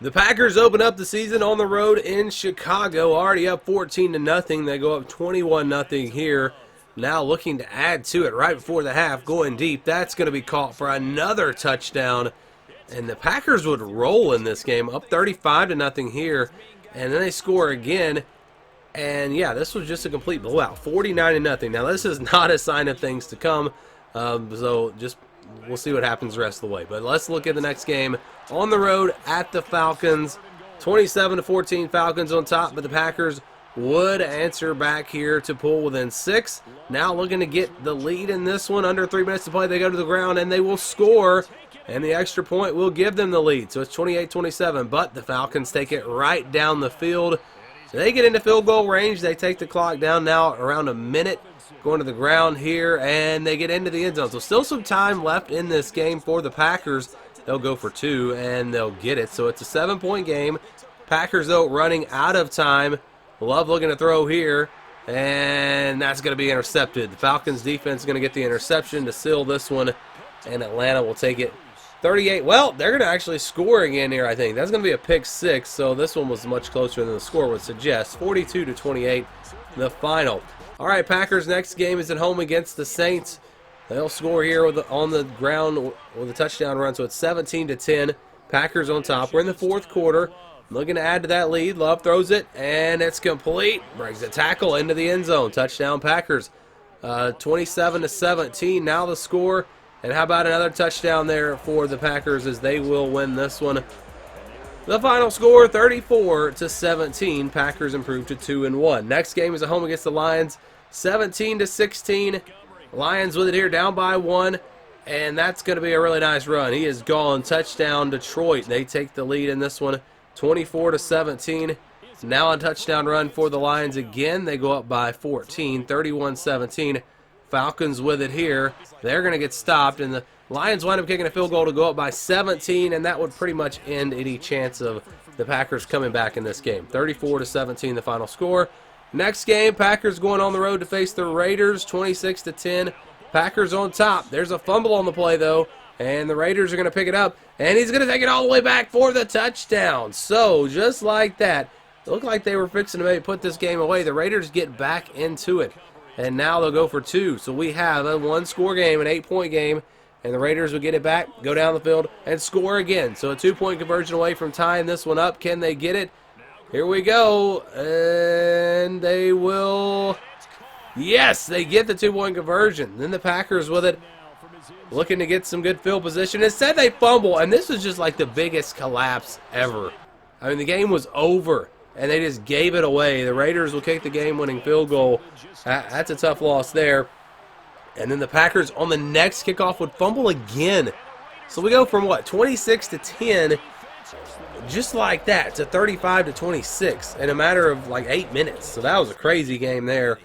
The Packers open up the season on the road in Chicago, already up 14-0. They go up 21-0 here. Now looking to add to it right before the half, going deep. That's going to be caught for another touchdown. And the Packers would roll in this game, up 35-0 here. And then they score again. And yeah, this was just a complete blowout, 49-0. Now this is not a sign of things to come. So just we'll see what happens the rest of the way. But let's look at the next game on the road at the Falcons. 27-14 Falcons on top, but the Packers would answer back here to pull within 6. Now looking to get the lead in this one. Under 3 minutes to play, they go to the ground and they will score. And the extra point will give them the lead. So it's 28-27, but the Falcons take it right down the field. They get into field goal range. They take the clock down now around a minute. Going to the ground here, and they get into the end zone. So still some time left in this game for the Packers. They'll go for 2, and they'll get it. So it's a 7-point game. Packers, though, running out of time. Love looking to throw here, and that's going to be intercepted. The Falcons defense is going to get the interception to seal this one, and Atlanta will take it 38. Well, they're going to actually score again here, I think. That's going to be a pick 6, so this one was much closer than the score would suggest. 42-28, the final. All right, Packers' next game is at home against the Saints. They'll score here on the ground with a touchdown run, so it's 17-10. Packers on top. We're in the fourth quarter. Looking to add to that lead. Love throws it, and it's complete. Brings a tackle into the end zone. Touchdown, Packers. 27-17 now the score. And how about another touchdown there for the Packers as they will win this one. The final score, 34-17. Packers improve to 2-1. Next game is at home against the Lions, 17-16. Lions with it here, down by 1, and that's going to be a really nice run. He is gone. Touchdown, Detroit. They take the lead in this one, 24-17. Now a touchdown run for the Lions again. They go up by 14, 31-17. Falcons with it here. They're going to get stopped, and the Lions wind up kicking a field goal to go up by 17, and that would pretty much end any chance of the Packers coming back in this game. 34-17 the final score. Next game, Packers going on the road to face the Raiders, 26-10. Packers on top. There's a fumble on the play, though, and the Raiders are going to pick it up, and he's going to take it all the way back for the touchdown. So, just like that, it looked like they were fixing to maybe put this game away. The Raiders get back into it, and now they'll go for 2. So we have a 1-score game, an 8-point game, and the Raiders will get it back, go down the field, and score again. So a 2-point conversion away from tying this one up. Can they get it? Here we go, and they will. Yes, they get the 2-point conversion. Then the Packers with it, looking to get some good field position. Instead, they fumble, and this was just like the biggest collapse ever. I mean, the game was over, and they just gave it away. The Raiders will kick the game-winning field goal. That's a tough loss there. And then the Packers on the next kickoff would fumble again. So we go from, what, 26-10, just like that, to 35-26 in a matter of like 8 minutes. So that was a crazy game there.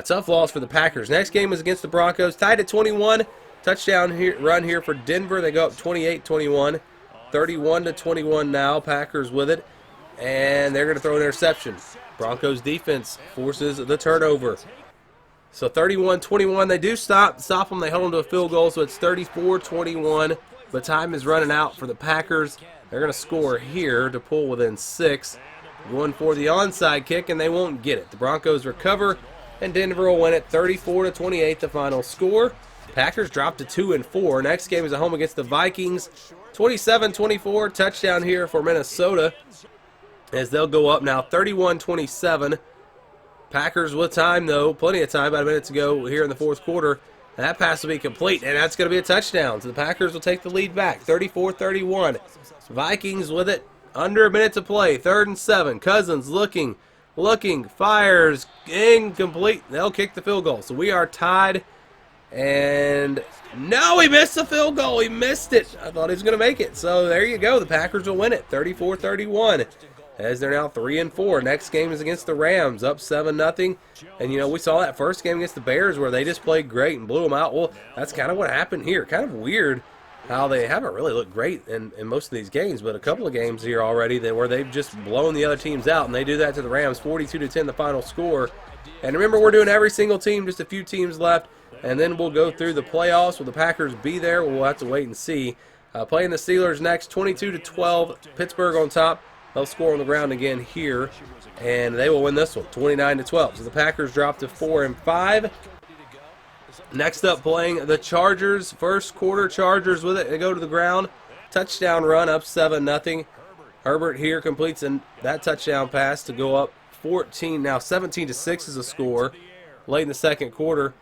Tough loss for the Packers. Next game is against the Broncos, tied at 21. Touchdown run here for Denver. They go up 28-21, 31-21 now. Packers with it, and they're going to throw an interception. Broncos defense forces the turnover. So 31-21, they do stop them. They hold them to a field goal, so it's 34-21. But time is running out for the Packers. They're going to score here to pull within 6. Going for the onside kick, and they won't get it. The Broncos recover, and Denver will win it 34-28, the final score. Packers drop to 2-4. Next game is at home against the Vikings. 27-24, touchdown here for Minnesota, as they'll go up now 31-27. Packers with time, though. Plenty of time, about a minute to go here in the fourth quarter. That pass will be complete, and that's going to be a touchdown. So the Packers will take the lead back, 34-31. Vikings with it, under a minute to play, 3rd and 7. Cousins looking, fires, incomplete. They'll kick the field goal. So we are tied, and no, he missed the field goal. He missed it. I thought he was going to make it. So there you go. The Packers will win it, 34-31. As they're now 3-4. Next game is against the Rams, up 7-0. And, you know, we saw that first game against the Bears where they just played great and blew them out. Well, that's kind of what happened here. Kind of weird how they haven't really looked great in most of these games, but a couple of games here already where they've just blown the other teams out, and they do that to the Rams, 42-10 the final score. And remember, we're doing every single team, just a few teams left, and then we'll go through the playoffs. Will the Packers be there? We'll have to wait and see. Playing the Steelers next, 22-12. Pittsburgh on top. They'll score on the ground again here, and they will win this one, 29-12. So the Packers drop to 4-5. Next up, playing the Chargers. First quarter, Chargers with it. They go to the ground. Touchdown run, up 7-0. Herbert here completes that touchdown pass to go up 14. Now 17-6 is a score. Late in the second quarter,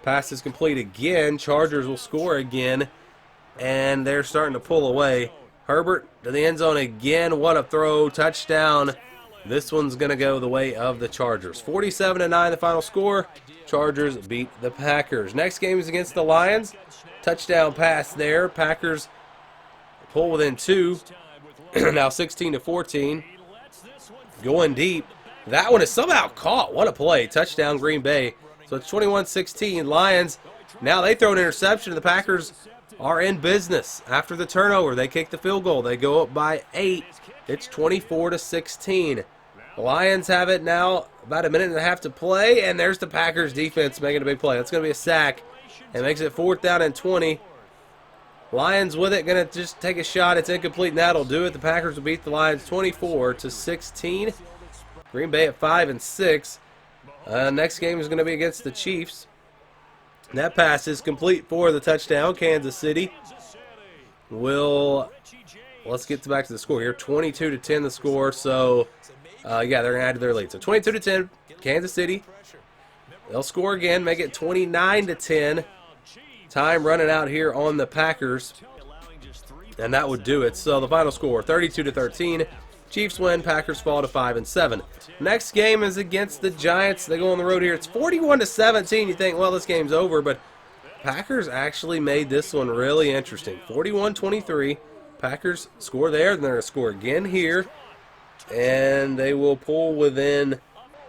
pass is complete again. Chargers will score again, and they're starting to pull away. Herbert to the end zone again. What a throw. Touchdown. This one's going to go the way of the Chargers. 47-9 the final score. Chargers beat the Packers. Next game is against the Lions. Touchdown pass there. Packers pull within 2. Now 16-14. Going deep. That one is somehow caught. What a play. Touchdown Green Bay. So it's 21-16. Lions, now they throw an interception. The Packers are in business. After the turnover, they kick the field goal. They go up by 8. It's 24-16. The Lions have it now, about a minute and a half to play, and there's the Packers defense making a big play. That's going to be a sack. It makes it 4th down and 20. Lions with it, going to just take a shot. It's incomplete, and that'll do it. The Packers will beat the Lions 24-16. Green Bay at 5-6. Next game is going to be against the Chiefs. That pass is complete for the touchdown. Kansas City will, let's get back to the score here. 22-10 the score. So, yeah, they're going to add to their lead. So 22-10, Kansas City. They'll score again, make it 29-10. Time running out here on the Packers. And that would do it. So the final score, 32-13. Chiefs win, Packers fall to 5-7. Next game is against the Giants. They go on the road here. It's 41-17. You think, well, this game's over, but Packers actually made this one really interesting. 41-23. Packers score there. Then they're going to score again here. And they will pull within,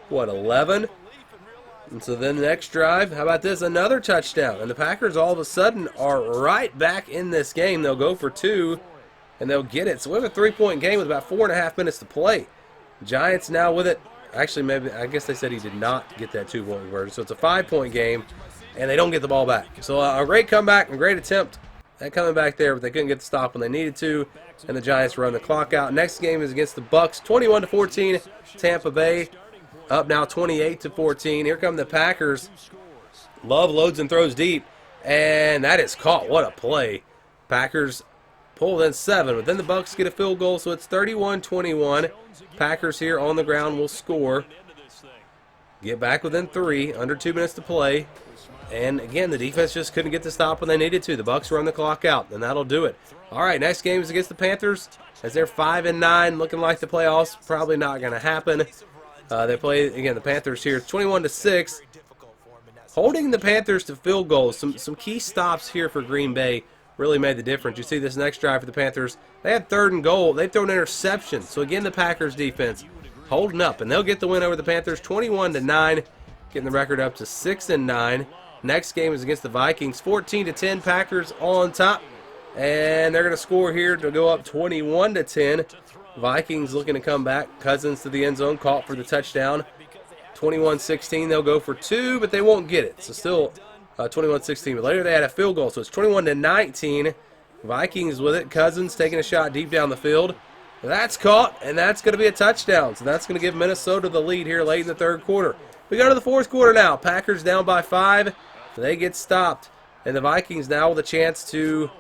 what, 11? And so then the next drive, how about this? Another touchdown. And the Packers all of a sudden are right back in this game. They'll go for 2, and they'll get it. So we have a 3-point game with about 4.5 minutes to play. Giants now with it. Actually, maybe I guess they said he did not get that 2-point conversion. So it's a 5-point game, and they don't get the ball back. So a great comeback and great attempt at coming back there, but they couldn't get the stop when they needed to, and the Giants run the clock out. Next game is against the Bucks, 21-14. Tampa Bay up now 28-14. Here come the Packers. Love loads and throws deep, and that is caught. What a play. Packers pull within 7, but then the Bucks get a field goal, so it's 31-21. Packers here on the ground will score. Get back within 3, under 2 minutes to play. And again, the defense just couldn't get the stop when they needed to. The Bucks run the clock out, and that'll do it. All right, next game is against the Panthers, as they're 5-9, looking like the playoffs. Probably not going to happen. They play, again, the Panthers here, 21-6. Holding the Panthers to field goals. Some key stops here for Green Bay really made the difference. You see this next drive for the Panthers. They had 3rd and goal. They throw an interception. So, again, the Packers defense holding up, and they'll get the win over the Panthers 21-9, getting the record up to 6-9. Next game is against the Vikings, 14-10. Packers on top, and they're going to score here to go up 21-10. Vikings looking to come back. Cousins to the end zone, caught for the touchdown. 21-16, they'll go for 2, but they won't get it. So still 21-16, but later they had a field goal, so it's 21-19. Vikings with it. Cousins taking a shot deep down the field. That's caught, and that's going to be a touchdown. So that's going to give Minnesota the lead here late in the 3rd quarter. We go to the 4th quarter now. Packers down by 5. They get stopped, and the Vikings now with a chance to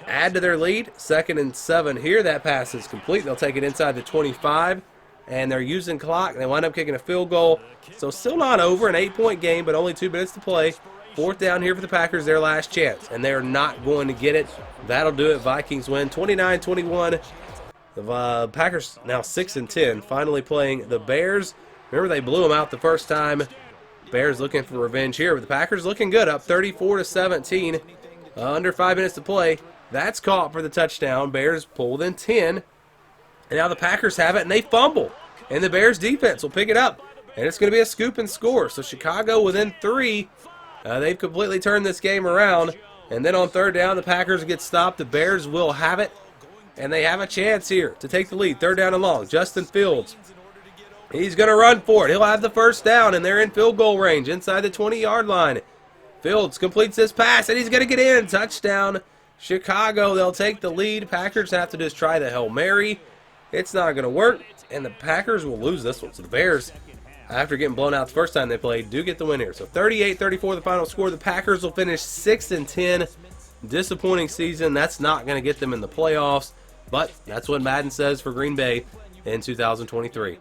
add to their lead. 2nd and 7 here. That pass is complete. They'll take it inside the 25, and they're using clock. They wind up kicking a field goal. So still not over, an 8-point game, but only 2 minutes to play. 4th down here for the Packers, their last chance, and they're not going to get it. That'll do it. Vikings win 29-21. The Packers now 6-10, finally playing the Bears. Remember, they blew them out the first time. Bears looking for revenge here, but the Packers looking good, up 34-17. Under 5 minutes to play. That's caught for the touchdown. Bears pull within 10. And now the Packers have it, and they fumble. And the Bears defense will pick it up. And it's going to be a scoop and score. So Chicago within 3. They've completely turned this game around. And then on 3rd down, the Packers get stopped. The Bears will have it. And they have a chance here to take the lead. 3rd down and long. Justin Fields. He's going to run for it. He'll have the 1st down, and they're in field goal range inside the 20-yard line. Fields completes this pass, and he's going to get in. Touchdown, Chicago, they'll take the lead. Packers have to just try the Hail Mary. It's not going to work, and the Packers will lose this one. So the Bears, after getting blown out the first time they played, do get the win here. So 38-34 the final score. The Packers will finish 6-10. Disappointing season. That's not going to get them in the playoffs, but that's what Madden says for Green Bay in 2023.